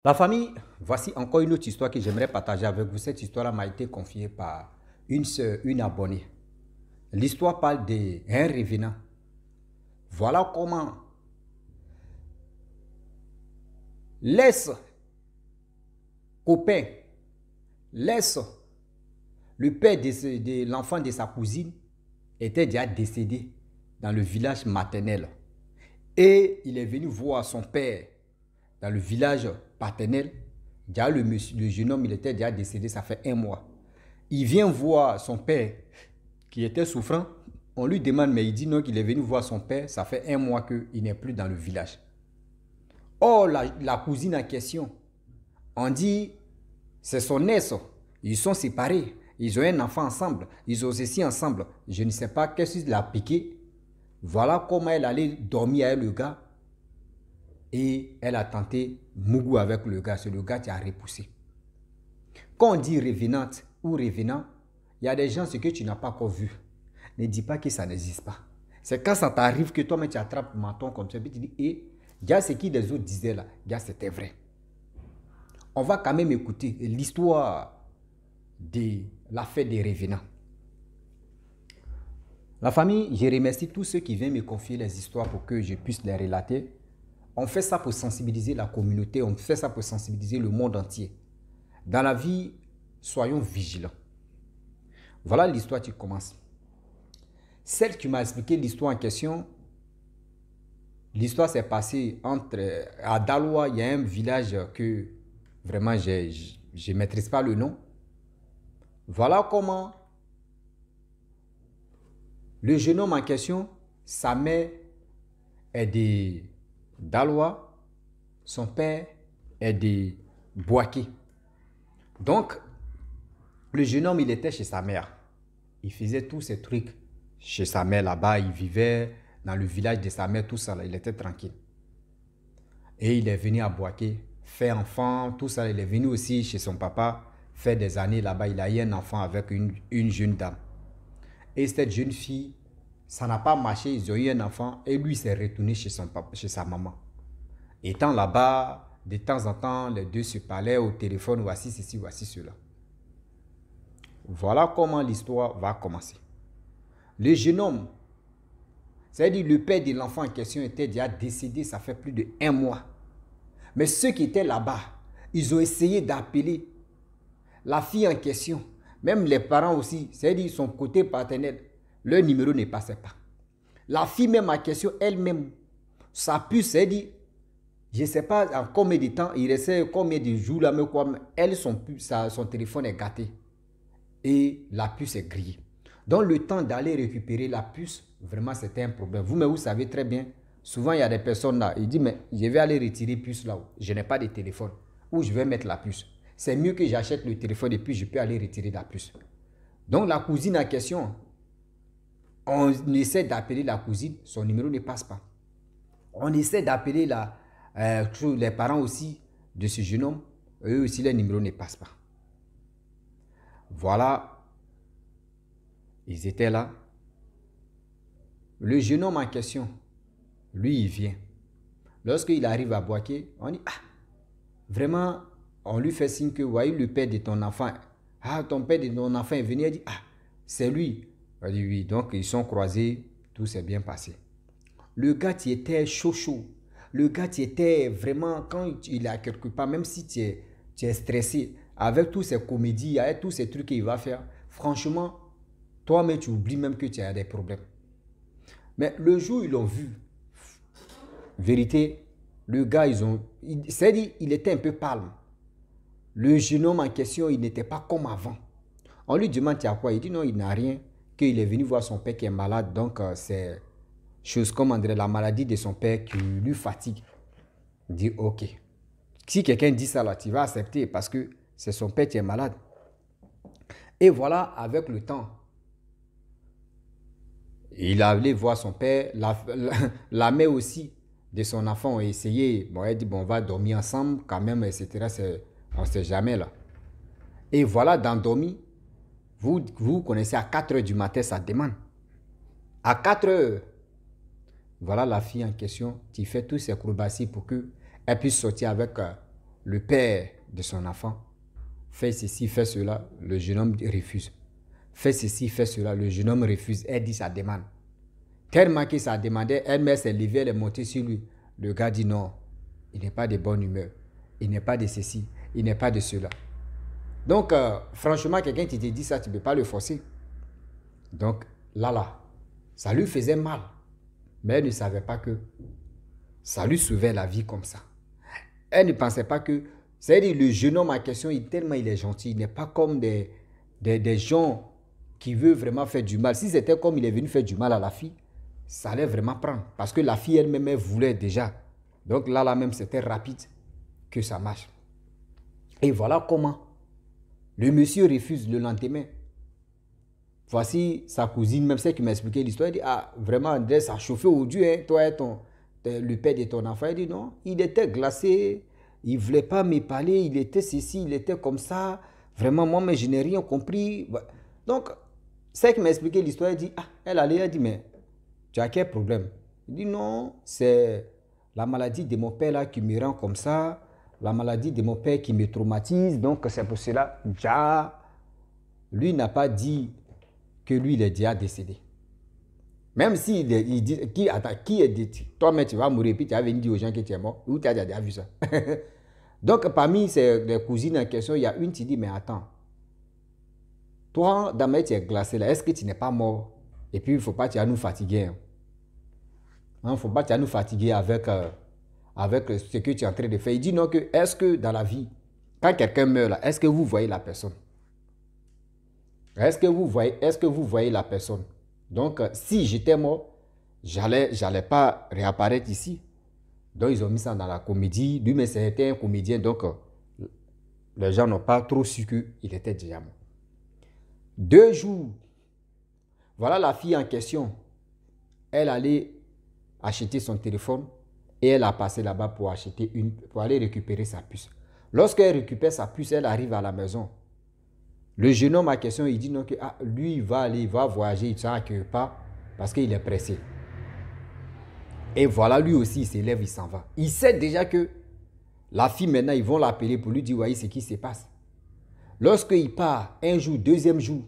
La famille, voici encore une autre histoire que j'aimerais partager avec vous. Cette histoire-là m'a été confiée par une sœur, une abonnée. L'histoire parle d'un revenant. Voilà comment laisse copain, laisse le père de l'enfant de sa cousine était déjà décédé dans le village maternel. Et il est venu voir son père dans le village paternel. Déjà le jeune homme, il était déjà décédé, ça fait un mois. Il vient voir son père qui était souffrant. On lui demande, mais il dit non, qu'il est venu voir son père. Ça fait un mois qu'il n'est plus dans le village. Or, la cousine en question, on dit, c'est son ex. Ils sont séparés. Ils ont un enfant ensemble. Ils ont ceci ensemble. Je ne sais pas qu'est-ce qu'il a piqué. Voilà comment elle allait dormir avec le gars. Et elle a tenté Mougou avec le gars. C'est le gars qui a repoussé. Quand on dit revenante ou revenant, il y a des gens, ce que tu n'as pas encore vu. Ne dis pas que ça n'existe pas. C'est quand ça t'arrive que toi-même tu attrapes le menton comme ça. Et tu dis, et gars, ce que les autres disaient là, gars, c'était vrai. On va quand même écouter l'histoire de la fête des revenants. La famille, je remercie tous ceux qui viennent me confier les histoires pour que je puisse les relater. On fait ça pour sensibiliser la communauté, on fait ça pour sensibiliser le monde entier. Dans la vie, soyons vigilants. Voilà l'histoire qui commence. Celle qui m'a expliqué l'histoire en question, l'histoire s'est passée à Daloa, il y a un village que vraiment je ne maîtrise pas le nom. Voilà comment le jeune homme en question, sa mère est de Daloa, son père est de Boaké. Donc, le jeune homme, il était chez sa mère. Il faisait tous ces trucs chez sa mère là-bas. Il vivait dans le village de sa mère, tout ça là. Il était tranquille. Et il est venu à Boaké, faire enfant, tout ça. Il est venu aussi chez son papa, faire des années là-bas. Il a eu un enfant avec une jeune dame. Et cette jeune fille, ça n'a pas marché. Ils ont eu un enfant et lui s'est retourné chez son papa, chez sa maman. Étant là-bas, de temps en temps, les deux se parlaient au téléphone. Voici ceci, voici cela. Voilà comment l'histoire va commencer. Le jeune homme, c'est-à-dire le père de l'enfant en question était déjà décédé, ça fait plus d'1 mois. Mais ceux qui étaient là-bas, ils ont essayé d'appeler la fille en question. Même les parents aussi, c'est-à-dire son côté paternel, leur numéro ne passait pas. La fille même en question, elle-même, sa puce, c'est-à-dire, je ne sais pas en combien de temps, il restait combien de jours là, mais quoi, elle, son téléphone est gâté. Et la puce est grillée. Donc le temps d'aller récupérer la puce, vraiment c'était un problème. Vous-même, vous savez très bien, souvent il y a des personnes là, ils disent, mais je vais aller retirer puce là-haut. Je n'ai pas de téléphone. Où je vais mettre la puce. C'est mieux que j'achète le téléphone et puis je peux aller retirer la puce. Donc la cousine en question, on essaie d'appeler la cousine, son numéro ne passe pas. On essaie d'appeler les parents aussi de ce jeune homme, eux aussi leur numéro ne passe pas. Voilà, ils étaient là. Le jeune homme en question, lui, il vient. Lorsqu'il arrive à Boaké, on dit, ah, vraiment, on lui fait signe que, voyez le père de ton enfant. Ah, ton père de ton enfant est venu, il dit, ah, c'est lui. On dit, oui, donc ils sont croisés, tout s'est bien passé. Le gars, tu était chaud, chaud. Le gars, tu était vraiment, quand il est quelque part, même si tu es stressé, avec tous ces comédies, avec tous ces trucs qu'il va faire, franchement, toi-même, tu oublies même que tu as des problèmes. Mais le jour où ils l'ont vu, vérité, le gars, c'est-à-dire, il était un peu pâle. Le jeune homme en question, il n'était pas comme avant. On lui demande, tu as quoi? Il dit non, il n'a rien, qu'il est venu voir son père qui est malade, donc c'est chose comme André, la maladie de son père qui lui fatigue. Il dit ok. Si quelqu'un dit ça là, tu vas accepter parce que c'est son père qui est malade. Et voilà, avec le temps, il allait voir son père, la mère aussi de son enfant a essayé. Bon, elle dit, bon, on va dormir ensemble quand même, etc. On ne sait jamais là. Et voilà, d'endormir, vous connaissez, à 4 heures du matin, ça demande. À 4 heures, voilà la fille en question qui fait tous ses acrobaties pour qu'elle puisse sortir avec le père de son enfant fait ceci, fait cela, le jeune homme refuse. Fait ceci, fait cela, le jeune homme refuse. Elle dit sa demande. Tellement que ça demandait, elle-même s'est levée, elle est montée sur lui. Le gars dit non, il n'est pas de bonne humeur. Il n'est pas de ceci, il n'est pas de cela. Donc, franchement, quelqu'un qui te dit ça, tu ne peux pas le forcer. Donc, là, ça lui faisait mal. Mais elle ne savait pas que ça lui sauvait la vie comme ça. Elle ne pensait pas que... C'est-à-dire, le jeune homme en question, tellement il est gentil. Il n'est pas comme des gens qui veulent vraiment faire du mal. Si c'était comme il est venu faire du mal à la fille, ça allait vraiment prendre. Parce que la fille elle-même, elle voulait déjà. Donc là même, c'était rapide que ça marche. Et voilà comment le monsieur refuse le lendemain. Voici sa cousine, même celle qui m'a expliqué l'histoire. Elle dit, ah, vraiment, André, ça a chauffé au Dieu, hein, toi et le père de ton enfant. Elle dit, non, il était glacé, il ne voulait pas me parler, il était ceci, il était comme ça. Vraiment, moi, mais je n'ai rien compris. Donc, celle qui m'a expliqué l'histoire, elle dit, ah, elle dit, mais tu as quel problème? Il dit, non, c'est la maladie de mon père là qui me rend comme ça, la maladie de mon père qui me traumatise, donc c'est pour cela, déjà, lui n'a pas dit que lui, il est déjà décédé. Même s'il il dit, qui est dit, toi-même tu vas mourir, puis tu vas venir dire aux gens que tu es mort, ou tu as déjà vu ça. Donc, parmi les cousines en question, il y a une qui dit, mais attends, toi, Damé, tu es glacé là, est-ce que tu n'es pas mort? Et puis, il ne faut pas que tu vas nous fatiguer. Il ne faut pas que tu vas nous fatiguer avec ce que tu es en train de faire. Il dit non, que est-ce que dans la vie, quand quelqu'un meurt là, est-ce que vous voyez la personne? Est-ce que vous voyez la personne? Donc, si j'étais mort, j'allais pas réapparaître ici. Donc, ils ont mis ça dans la comédie. Lui-même, c'était un comédien. Donc, les gens n'ont pas trop su qu'il était déjà mort. 2 jours. Voilà la fille en question. Elle allait acheter son téléphone et elle a passé là-bas pour aller récupérer sa puce. Lorsqu'elle récupère sa puce, elle arrive à la maison. Le jeune homme en question, il dit non, que lui, il va voyager, il ne s'en pas parce qu'il est pressé. Et voilà, lui aussi, il s'élève, il s'en va. Il sait déjà que la fille, maintenant, ils vont l'appeler pour lui dire, voyez ce qui se passe. Lorsqu'il part, un jour, deuxième jour,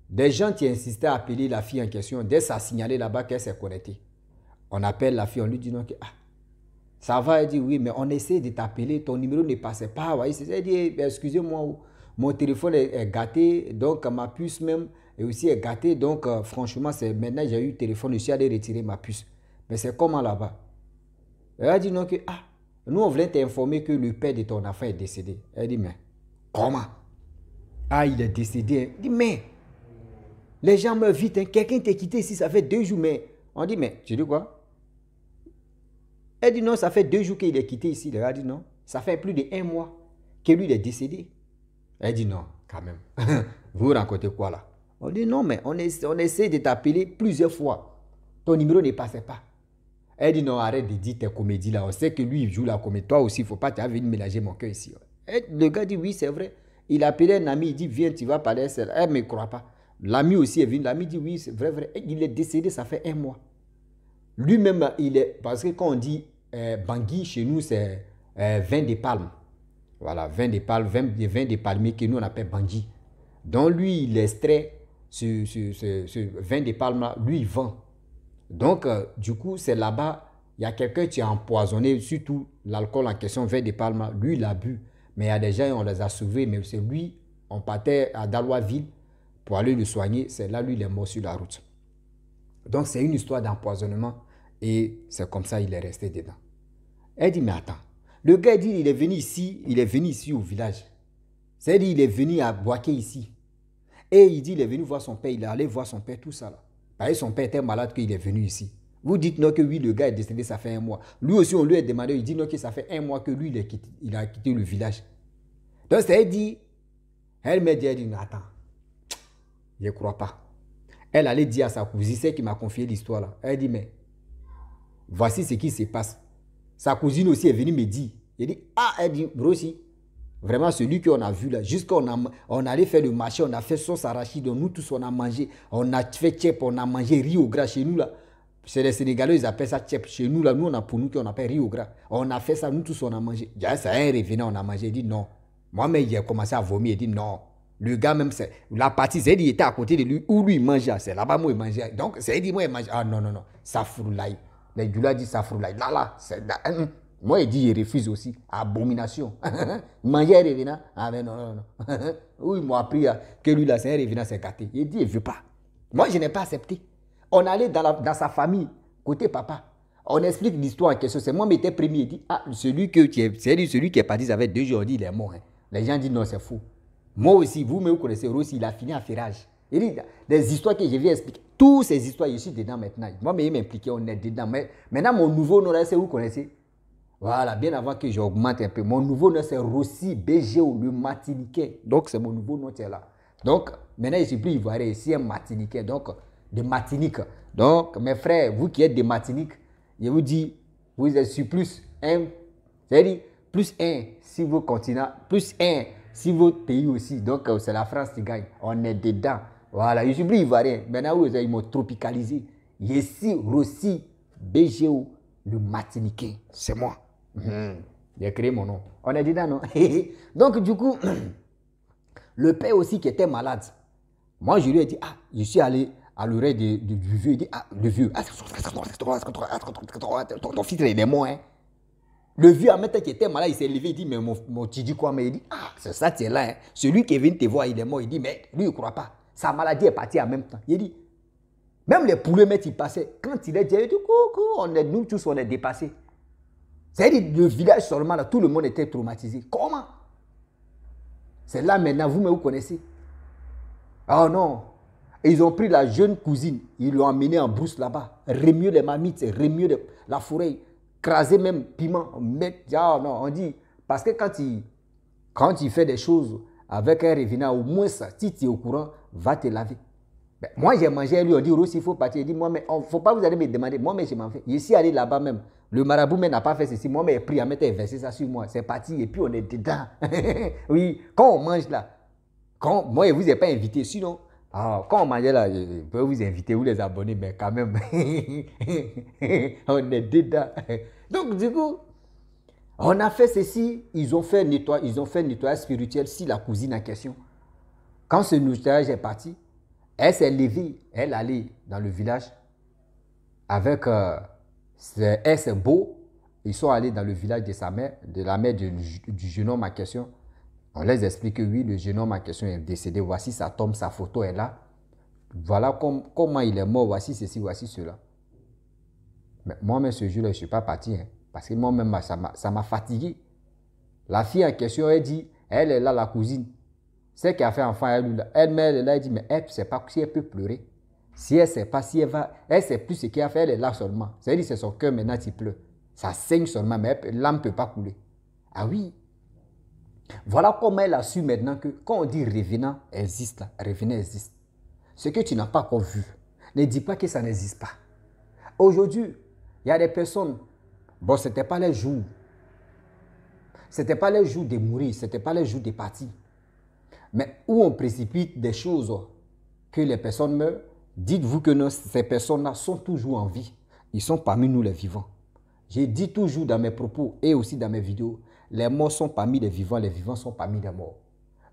des gens qui insistaient à appeler la fille en question, dès ça a signalé là-bas qu'elle s'est connectée. On appelle la fille, on lui dit non, que ça va, elle dit oui, mais on essaie de t'appeler, ton numéro ne passait pas. Voyez, elle dit, excusez-moi, mon téléphone est gâté, donc ma puce même est aussi gâtée. Donc franchement, maintenant j'ai eu le téléphone, je suis allé retirer ma puce. Mais c'est comment là-bas? Elle a dit non, que nous on voulait t'informer que le père de ton enfant est décédé. Elle dit, mais comment? Il est décédé. Elle dit, mais les gens meurent vite, hein. Quelqu'un t'a quitté ici, ça fait 2 jours, mais on dit, mais tu dis quoi? Elle dit non, ça fait 2 jours qu'il est quitté ici. Elle a dit non, ça fait plus de 1 mois que lui il est décédé. Elle dit non, quand même. Vous rencontrez quoi là? On dit non, mais on essaie de t'appeler plusieurs fois. Ton numéro ne passait pas. Elle dit non, arrête de dire tes comédies là. On sait que lui il joue la comédie. Toi aussi, il ne faut pas venir mélanger mon cœur ici. Le gars dit oui, c'est vrai. Il a appelé un ami, il dit viens, tu vas parler à celle. Elle ne me croit pas. L'ami aussi est venu. L'ami dit oui, c'est vrai, vrai. Il est décédé, ça fait 1 mois. Lui-même, il est. Parce que quand on dit Bangui, chez nous, c'est vin de palme. Voilà, vin de palme, vin de palmier que nous on appelle Bangui. Donc lui, il extrait ce vin de palme là, lui, il vend. Donc, du coup, c'est là-bas, il y a quelqu'un qui a empoisonné, surtout l'alcool en question, vin de palme là, lui, il a bu. Mais il y a des gens, on les a sauvés, mais c'est lui, on partait à Daloisville pour aller le soigner. C'est là, lui, il est mort sur la route. Donc, c'est une histoire d'empoisonnement et c'est comme ça il est resté dedans. Elle dit, mais attends, le gars dit, il est venu ici au village. C'est-à-dire, il est venu à Boaké ici. Et il dit, il est venu voir son père, il est allé voir son père, tout ça là. Parce que son père était malade qu'il est venu ici. Vous dites non que oui, le gars est décédé, ça fait 1 mois. Lui aussi, on lui a demandé, il dit non que ça fait 1 mois que lui, il a quitté le village. Donc, elle dit, elle m'a dit, non, attends, je ne crois pas. Elle allait dire à sa cousine, c'est qui m'a confié l'histoire là. Elle dit, mais voici ce qui se passe. Sa cousine aussi est venue me dire. Elle dit, elle dit, bro aussi, vraiment celui qu'on a vu là, on allait faire le marché, on a fait sauce arachide, nous tous on a mangé, on a fait tchèp, on a mangé riz au gras chez nous là. Chez les Sénégalais, ils appellent ça tchèp. Chez nous, là, nous, on a pour nous qu'on appelle riz au gras. On a fait ça, nous tous, on a mangé. C'est un revenant, on a mangé. Il dit non. Moi-même, il a commencé à vomir. Il dit non. Le gars, même, la partie, c'est il était à côté de lui, où lui, il mangeait. C'est là-bas, moi, il mangeait. Donc, c'est dit, moi, il mangeait. Ah non, non, non. Ça froulaille. Les Djoula dit ça froulaille. Là, moi, il dit, il refuse aussi. Abomination. Il mangeait un revenant. Ah, mais non, non, non. Oui, il m'a appris que lui, là, c'est un revenant, c'est gâté. Il dit, il ne veut pas. Moi, je n'ai pas accepté. On allait dans sa famille, côté papa. On explique l'histoire en question. C'est moi qui étais premier. Il dit, ah, celui qui est parti, ça fait 2 jours, il dit, il est mort. Hein. Les gens disent, non, c'est faux. Moi aussi, vous-même, vous connaissez Rossi, il a fini en ferrage. Il dit, des histoires que je viens expliquer. Toutes ces histoires, je suis dedans maintenant. Moi, je m'impliquer, on est dedans. Mais maintenant, mon nouveau nom, c'est vous connaissez. Voilà, bien avant que j'augmente un peu. Mon nouveau nom, c'est Rossi BGO, le Martiniquais. Donc, c'est mon nouveau nom qui est là. Donc, maintenant, je ne suis plus ivoirien, ici un Martiniquais. Donc, de Martinique. Donc, mes frères, vous qui êtes de Martinique, je vous dis, vous êtes sur plus 1, c'est-à-dire plus 1 si vos continents, plus 1 si votre pays aussi. Donc, c'est la France qui gagne. On est dedans. Voilà, je ne suis plus ivoirien. Maintenant, ils m'ont tropicalisé. Ici, Rossi, BGO, le Martiniquais. C'est moi. J'ai créé mon nom. On est dedans, non? Donc, du coup, le père aussi qui était malade. Moi, je lui ai dit, ah, je suis allé à l'oreille du vieux. Il dit, ah, le vieux, ton fils, il est mort, hein. Le vieux, en même temps qu'il était malade, il s'est levé, il dit, mais tu dis quoi? Mais il dit, ah, c'est ça, tu es là, hein. Celui qui est venu te voir, il est mort. Il dit, mais lui, il ne croit pas. Sa maladie est partie en même temps. Il dit, même les poulets, mais ils passaient. Quand il est dit, il dit, coucou, nous tous, on est dépassés. C'est-à-dire, le village seulement, là, tout le monde était traumatisé. Comment? C'est là maintenant, vous connaissez. Oh non. Et ils ont pris la jeune cousine, ils l'ont emmenée en brousse là-bas. Remuer les mamites, remuer la forêt, craser même piment. Ah non, on dit, parce que quand il fait des choses avec un revenant, au moins ça, si tu es au courant, va te laver. Ben, moi j'ai mangé à lui, on dit, Rossi, il faut partir. Il dit, moi, mais il ne faut pas vous aller me demander. Moi, mais je m'en fais. Je suis allé là-bas même. Le marabout n'a pas fait ceci. Moi, mais il a pris à mettre et versé ça sur moi. C'est parti et puis on est dedans. Oui, quand on mange là, moi, je ne vous ai pas invité. Sinon, quand on mangeait là, je peux vous inviter, vous les abonner, mais quand même, on est dedans. Donc, du coup, on a fait ceci. Ils ont fait nettoyage spirituel si la cousine en question. Quand ce nettoyage est parti, elle s'est levée, elle allait dans le village avec c'est beau. Ils sont allés dans le village de sa mère, de la mère du jeune homme en question. On les explique que oui, le jeune homme en question est décédé. Voici sa tombe, sa photo est là. Voilà comment il est mort. Voici ceci, voici cela. Mais moi-même, ce jour-là, je ne suis pas parti. Hein, parce que moi-même, ça m'a fatigué. La fille en question, elle dit, elle est là, la cousine. Celle qui a fait enfant, elle est là, elle dit, mais elle ne sait pas si elle peut pleurer. Si elle ne sait pas, si elle va, elle ne sait plus ce qu'elle a fait, elle est là seulement. C'est-à-dire que c'est son cœur maintenant qui pleure. Ça saigne seulement, mais l'âme ne peut pas couler. Ah oui. Voilà comment elle a su maintenant que quand on dit revenant existe, là, revenant existe. Ce que tu n'as pas encore vu, ne dis pas que ça n'existe pas. Aujourd'hui, il y a des personnes, bon, ce n'était pas les jours. Ce n'était pas les jours de mourir, ce n'était pas les jours de partir. Mais où on précipite des choses que les personnes meurent, dites-vous que ces personnes-là sont toujours en vie. Ils sont parmi nous les vivants. J'ai dit toujours dans mes propos et aussi dans mes vidéos, les morts sont parmi les vivants sont parmi les morts.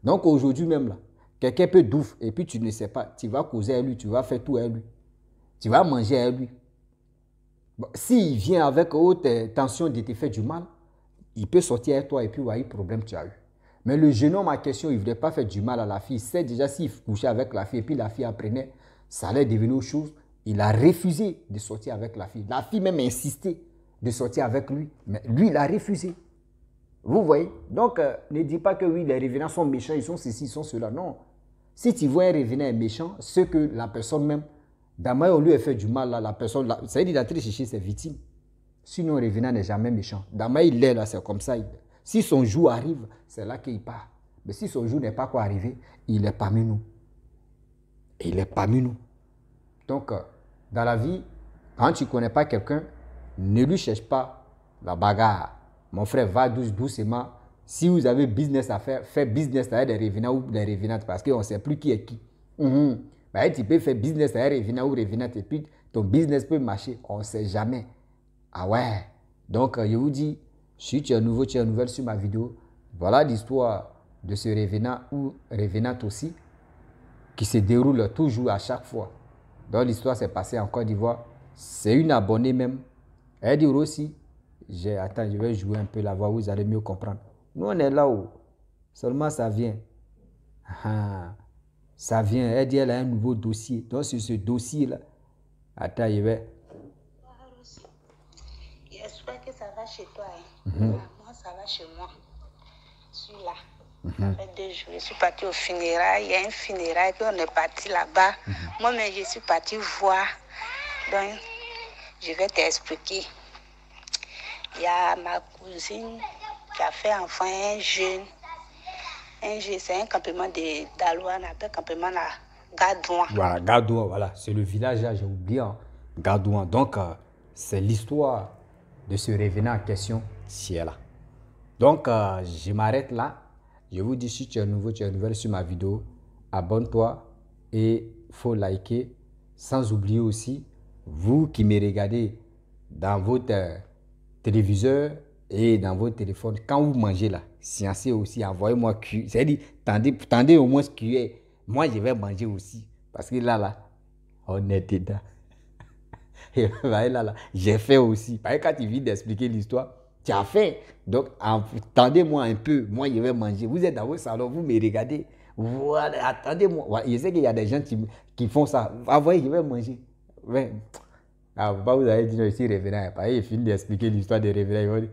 Donc aujourd'hui même là, quelqu'un peut douf et puis tu ne sais pas, tu vas causer à lui, tu vas faire tout à lui. Tu vas manger à lui. Bon, s'il vient avec haute tension de te faire du mal, il peut sortir avec toi et puis voyez le problème que tu as eu. Mais le jeune homme en question, il ne voulait pas faire du mal à la fille. Il sait déjà s'il couchait avec la fille et puis la fille apprenait, ça allait devenir autre chose. Il a refusé de sortir avec la fille. La fille même a insisté de sortir avec lui. Mais lui, il a refusé. Vous voyez? Donc, ne dis pas que oui, les revenants sont méchants, ils sont ceci, ils sont cela. Non. Si tu vois un revenant méchant, c'est que la personne même, d'abord, on lui a fait du mal, là, la personne, ça veut dire qu'il a traité chercher ses victimes. Sinon, un revenant n'est jamais méchant. D'abord, il est là, c'est comme ça. Si son jour arrive, c'est là qu'il part. Mais si son jour n'est pas quoi arrivé, il est parmi nous. Il est parmi nous. Donc, dans la vie, quand tu ne connais pas quelqu'un, ne lui cherche pas la bagarre. Mon frère, va doucement. Si vous avez business à faire, faites business avec des revenants ou des revenantes parce qu'on ne sait plus qui est qui. Ben, tu peux faire business avec des revenants ou revenantes et puis ton business peut marcher. On ne sait jamais. Ah ouais. Donc, je vous dis, si tu es nouveau, tu es nouvelle sur ma vidéo, voilà l'histoire de ce revenant ou revenante aussi, qui se déroule toujours à chaque fois. Donc, l'histoire s'est passée en Côte d'Ivoire. C'est une abonnée même. Elle dit aussi, attends, je vais jouer un peu la voix, vous allez mieux comprendre. Nous, on est là-haut. Seulement, ça vient. Ah, ça vient. Elle dit, elle a un nouveau dossier. Donc, sur ce dossier-là, attends, je vais... J'espère que ça va chez toi. Moi, ça va chez moi. Je suis là. Ça fait 2 jours. Je suis partie au funérailles. Il y a un funérail, puis on est parti là-bas. Moi-même, je suis partie voir. Donc, je vais t'expliquer. Il y a ma cousine qui a fait enfant un jeune. C'est un campement d'Aloua, on appelle campement à Gadouan. Voilà, Gadouan, voilà. C'est le village là, j'ai oublié. Hein. Gadouan. Donc, c'est l'histoire de ce revenant en question, si elle là. Donc, je m'arrête là. Je vous dis, si tu es nouveau, tu es nouvelle sur ma vidéo, abonne-toi et il faut liker. Sans oublier aussi, vous qui me regardez dans votre téléviseur et dans votre téléphone, quand vous mangez là, sciencez aussi, envoyez-moi cuillère. C'est-à-dire, tendez au moins cuillère. Moi, je vais manger aussi. Parce que là, on est dedans. Et là, j'ai fait aussi. Parce que quand tu viens d'expliquer l'histoire, tu as fait. Donc, attendez-moi un peu. Moi, je vais manger. Vous êtes dans votre salon, vous me regardez. Voilà, attendez-moi. Voilà. Je sais qu'il y a des gens qui font ça. Envoyez, je vais manger. Ouais. Ah, vous allez dire ici, révérend. Parce qu'il finit d'expliquer l'histoire des révérends.